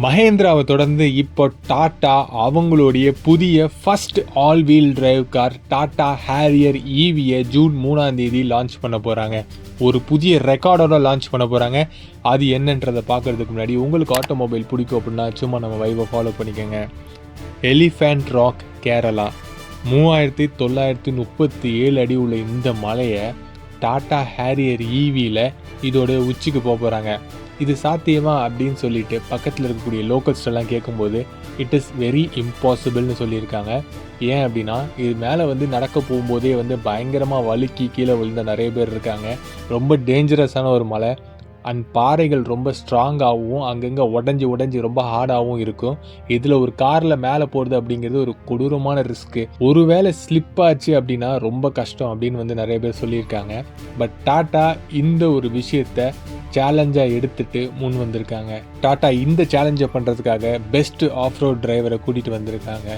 மஹேந்திராவை தொடர்ந்து இப்போ டாடா அவங்களுடைய புதிய first all wheel drive car Tata Harrier ஈவியை ஜூன் 3ஆம் தேதி லான்ச் பண்ண போகிறாங்க. ஒரு புதிய ரெக்கார்டோட லான்ச் பண்ண போகிறாங்க. அது என்னன்றதை பார்க்கறதுக்கு முன்னாடி உங்களுக்கு ஆட்டோமொபைல் பிடிக்கும் அப்படின்னா சும்மா நம்ம வைவை ஃபாலோ பண்ணிக்கோங்க. எலிஃபண்ட் ராக் கேரளா 3937 அடி உள்ள இந்த மலையை டாடா ஹேரியர் ஈவியில் இதோட உச்சிக்கு போகிறாங்க. இது சாத்தியமா அப்படின்னு சொல்லிட்டு பக்கத்தில் இருக்கக்கூடிய லோக்கல்ஸ் எல்லாம் கேட்கும்போது இட் இஸ் வெரி இம்பாசிபிள்னு சொல்லியிருக்காங்க. ஏன் அப்படின்னா இது மேலே நடக்க போகும்போதே பயங்கரமாக வழுக்கி கீழே விழுந்த நிறைய பேர் இருக்காங்க. ரொம்ப டேஞ்சரஸான ஒரு மலை. அண்ட் பாறைகள் ரொம்ப ஸ்ட்ராங்காகவும் அங்கங்கே உடஞ்சி ரொம்ப ஹார்டாகவும் இருக்கும். இதில் ஒரு காரில் மேலே போகிறது அப்படிங்கிறது ஒரு கொடூரமான ரிஸ்க்கு. ஒருவேளை ஸ்லிப் ஆச்சு அப்படின்னா ரொம்ப கஷ்டம் அப்படின்னு நிறைய பேர் சொல்லியிருக்காங்க. பட் டாட்டா இந்த ஒரு விஷயத்தை சேலஞ்சாக எடுத்துட்டு முன் வந்திருக்காங்க. டாட்டா இந்த சேலஞ்சை பண்ணுறதுக்காக பெஸ்ட் ஆஃப் ரோட் டிரைவரை கூட்டிகிட்டு வந்திருக்காங்க.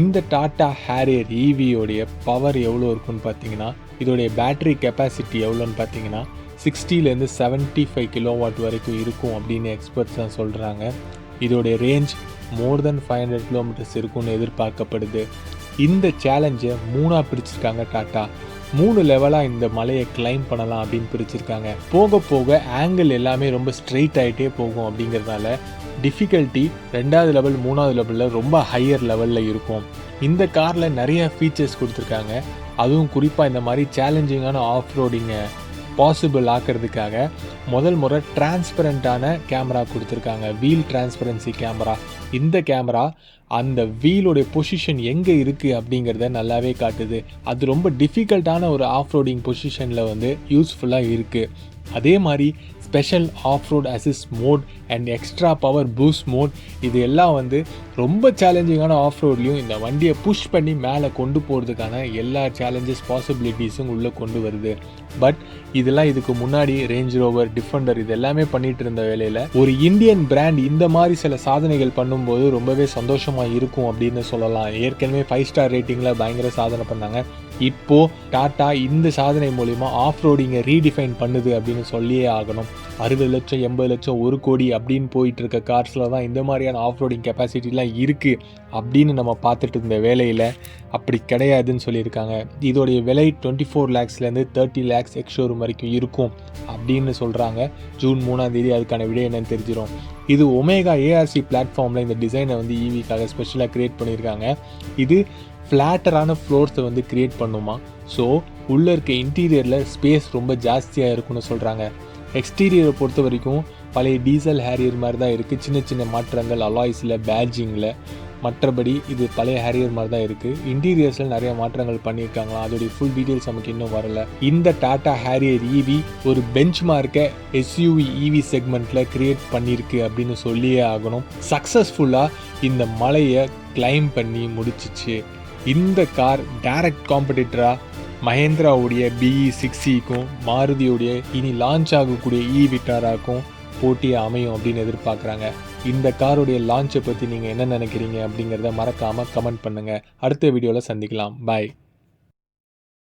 இந்த டாட்டா ஹேரியர் ஈவியோடைய பவர் எவ்வளோ இருக்குன்னு பார்த்தீங்கன்னா, இதோடைய பேட்டரி கெப்பாசிட்டி எவ்வளோன்னு பார்த்தீங்கன்னா 60லேருந்து 75 கிலோவாட் வரைக்கும் இருக்கும் அப்படின்னு எக்ஸ்பர்ட்ஸ் தான் சொல்கிறாங்க. இதோடைய ரேஞ்ச் மோர் தென் 500 கிலோமீட்டர்ஸ் இருக்கும்னு எதிர்பார்க்கப்படுது. இந்த சேலஞ்சை 3ஆக பிரிச்சிருக்காங்க டாட்டா. 3 லெவலாக இந்த மலையை கிளைம் பண்ணலாம் அப்படின்னு பிரிச்சிருக்காங்க. போக போக ஆங்கிள் எல்லாமே ரொம்ப ஸ்ட்ரெயிட் ஆகிட்டே போகும். அப்படிங்கிறதுனால டிஃபிகல்ட்டி 2வது லெவல் 3வது லெவலில் ரொம்ப ஹையர் லெவலில் இருக்கும். இந்த காரில் நிறைய ஃபீச்சர்ஸ் கொடுத்துருக்காங்க. அதுவும் குறிப்பாக இந்த மாதிரி சேலஞ்சிங்கான ஆஃப் ரோடிங்கை பாசிபிள் ஆக்கிறதுக்காக முதல் முறை டிரான்ஸ்பரண்டான கேமரா கொடுத்துருக்காங்க. Wheel transparency camera. இந்த கேமரா அந்த வீலோடைய பொசிஷன் எங்கே இருக்குது அப்படிங்கிறத நல்லாவே காட்டுது. அது ரொம்ப டிஃபிகல்ட்டான ஒரு ஆஃப் ரோடிங் பொசிஷனில் யூஸ்ஃபுல்லாக இருக்குது. அதே மாதிரி special off road assist mode and extra power boost mode இது எல்லாம் ரொம்ப சேலஞ்சிங்கான ஆஃப் ரோட்லேயும் இந்த வண்டியை புஷ் பண்ணி மேலே கொண்டு போகிறதுக்கான எல்லா சேலஞ்சஸ் பாசிபிலிட்டிஸும் உள்ளே கொண்டு வருது. பட் இதெல்லாம் இதுக்கு முன்னாடி ரேஞ்ச் ரோவர், டிஃபெண்டர் இது எல்லாமே பண்ணிட்டு இருந்த வேலையில் ஒரு இந்தியன் பிராண்ட் இந்த மாதிரி சில சாதனைகள் பண்ணும்போது ரொம்பவே சந்தோஷமாக இருக்கும் அப்படின்னு சொல்லலாம். ஏற்கனவே 5 ஸ்டார் ரேட்டிங்கில் பயங்கர சாதனை பண்ணாங்க. இப்போது டாட்டா இந்த சாதனை மூலிமா ஆஃப் ரோடிங்கை ரீடிஃபைன் பண்ணுது அப்படின்னு சொல்லியே ஆகணும். 60 லட்சம் 80 லட்சம் 1 கோடி அப்படின்னு போயிட்டு இருக்க கார்ஸில் தான் இந்த மாதிரியான ஆஃப் ரோடிங் கெப்பாசிட்டிலாம் இருக்குது அப்படின்னு நம்ம பார்த்துட்டு இருந்த வேலையில் அப்படி கிடையாதுன்னு சொல்லியிருக்காங்க. இதோடைய விலை 24 lakhsலேருந்து 30 lakhs எக்ஸ்ஷோரூம் வரைக்கும் இருக்கும் அப்படின்னு சொல்கிறாங்க. ஜூன் 3ஆம் தேதி அதுக்கான விடை என்னன்னு தெரிஞ்சிடும். இது ஒமேகா ஏஆர்சி பிளாட்ஃபார்மில் இந்த டிசைனை ஈவிக்காக ஸ்பெஷலாக க்ரியேட் பண்ணியிருக்காங்க. இது ஃப்ளாட்டரான ஃப்ளோர்ஸை க்ரியேட் பண்ணுமா. ஸோ உள்ளே இருக்க இன்டீரியரில் ஸ்பேஸ் ரொம்ப ஜாஸ்தியாக இருக்குன்னு சொல்கிறாங்க. எக்ஸ்டீரியரை பொறுத்த வரைக்கும் பழைய டீசல் ஹேரியர் மாதிரி தான் இருக்குது. சின்ன சின்ன மாற்றங்கள் அலாய்ஸில், பேட்ஜிங்கில். மற்றபடி இது பழைய ஹேரியர் மாதிரி தான் இருக்குது. இன்டீரியர்ஸில் நிறைய மாற்றங்கள் பண்ணியிருக்காங்களா, அதோடைய ஃபுல் டீட்டெயில்ஸ் நமக்கு இன்னும் வரல. இந்த டாட்டா ஹேரியர் ஈவி ஒரு பெஞ்ச் மார்க்கை எஸ்யூவி ஈவி செக்மெண்ட்டில் க்ரியேட் பண்ணியிருக்கு அப்படின்னு சொல்லியே ஆகணும். சக்ஸஸ்ஃபுல்லாக இந்த மலையை கிளைம் பண்ணி முடிச்சிச்சு. இந்த கார் டைரக்ட் காம்படிட்டராக மஹேந்திராவுடைய BE60க்கும் மாருதியுடைய இனி லான்ச் ஆகக்கூடிய விட்டாராக்கும் போட்டியாக அமையும் அப்படின்னு எதிர்பார்க்குறாங்க. இந்த காருடைய லான்ச்சை பற்றி நீங்கள் என்ன நினைக்கிறீங்க அப்படிங்கிறத மறக்காமல் கமெண்ட் பண்ணுங்கள். அடுத்த வீடியோவில் சந்திக்கலாம். பாய்.